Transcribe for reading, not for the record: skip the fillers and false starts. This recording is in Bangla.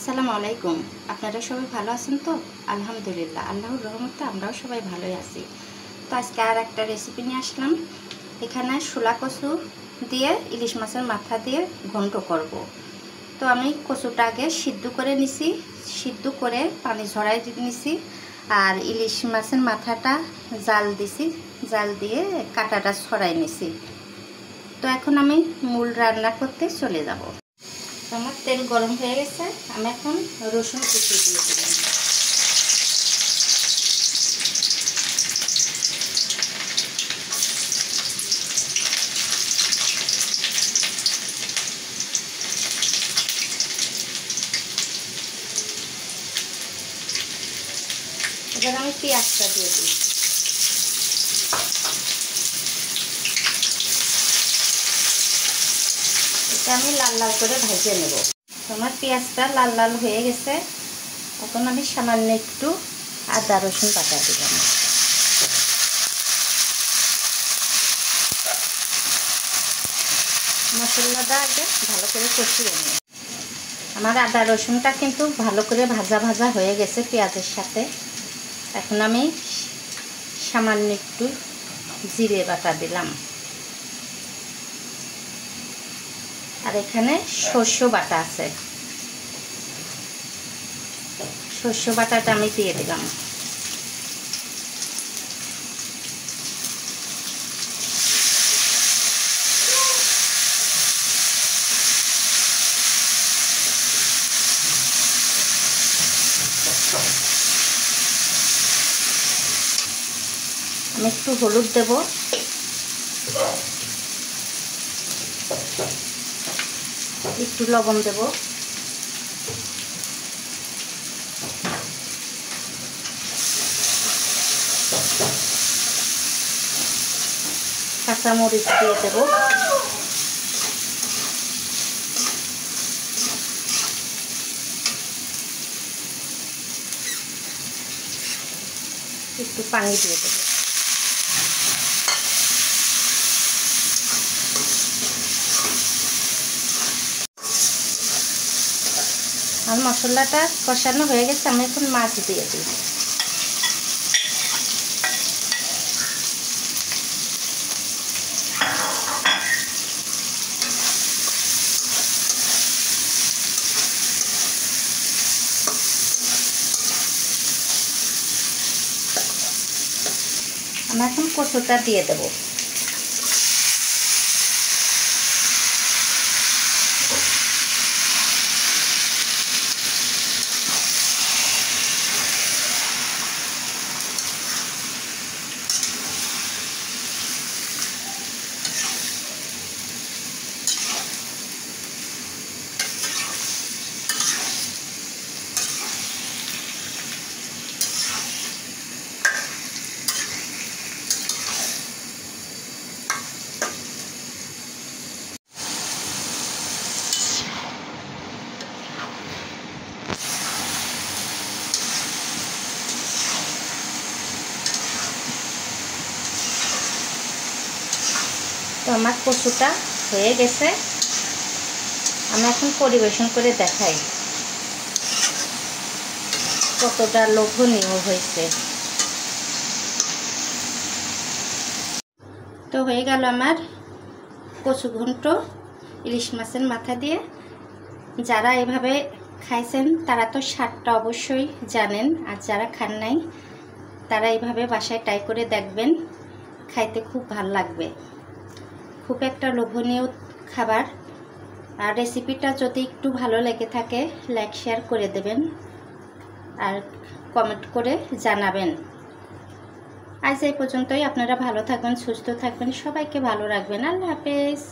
আসসালামু আলাইকুম। আপনারা সবাই ভালো আছেন তো? আলহামদুলিল্লাহ, আল্লাহর রহমতে আমরাও সবাই ভালোই আছি। তো আজকে আর একটা রেসিপি নিয়ে আসলাম। এখানে শোলা কচু দিয়ে ইলিশ মাছের মাথা দিয়ে ঘন্ট করব। তো আমি কচুটা আগে সিদ্ধ করে নিছি, সিদ্ধ করে পানি ঝরাই নিছি, আর ইলিশ মাছের মাথাটা জাল দিছি, জাল দিয়ে কাঁটাটা ছড়াই নিছি। তো এখন আমি মূল রান্না করতে চলে যাব। আমার তেল গরম হয়ে গেছে, আমি এখন রসুন কুচি দিয়ে দিলাম। এবার আমি পেঁয়াজটা দিয়ে দিই। এটা আমি লাল লাল করে ভেজে নেব। আমার পেঁয়াজটা লাল লাল হয়ে গেছে, এখন আমি সামান্য একটু আদা রসুন বাটা দিলাম। মশলাটা আগে ভালো করে কষিয়ে নিই। আমার আদা রসুনটা কিন্তু ভালো করে ভাজা ভাজা হয়ে গেছে পেঁয়াজের সাথে। এখন আমি সামান্য একটু জিরে বাটা দিলাম, আর এখানে সর্ষ বাটা আছে, সর্ষ বাটাটা আমি দিয়ে দিলাম। আমি একটু হলুদ দেব, একটু লবণ দেব, কাঁচামরিচ দিয়ে দেব, একটু পানি দিয়ে দেব। আর মশলাটা কষানো হয়ে গেছে, আমি এখন মাছ দিয়ে দিই। আমি এখন কচুটা দিয়ে দেব। তো আমার কচুটা হয়ে গেছে, আমি এখন পরিবেশন করে দেখাই কতটা লোভনীয় হয়েছে। তো হয়ে গেল আমার কচু ঘন্ট ইলিশ মাছের মাথা দিয়ে। যারা এভাবে খাইছেন তারা তো স্বাদটা অবশ্যই জানেন, আর যারা খান নাই তারা এইভাবে বাসায় ট্রাই করে দেখবেন, খাইতে খুব ভালো লাগবে। খুব একটা লোভনীয় খাবার। আর রেসিপিটা যদি একটু ভালো লেগে থাকে লাইক শেয়ার করে দেবেন, আর কমেন্ট করে জানাবেন। আজ এই পর্যন্তই। আপনারা ভালো থাকবেন, সুস্থ থাকবেন, সবাইকে ভালো রাখবেন। আল্লাহ হাফেজ।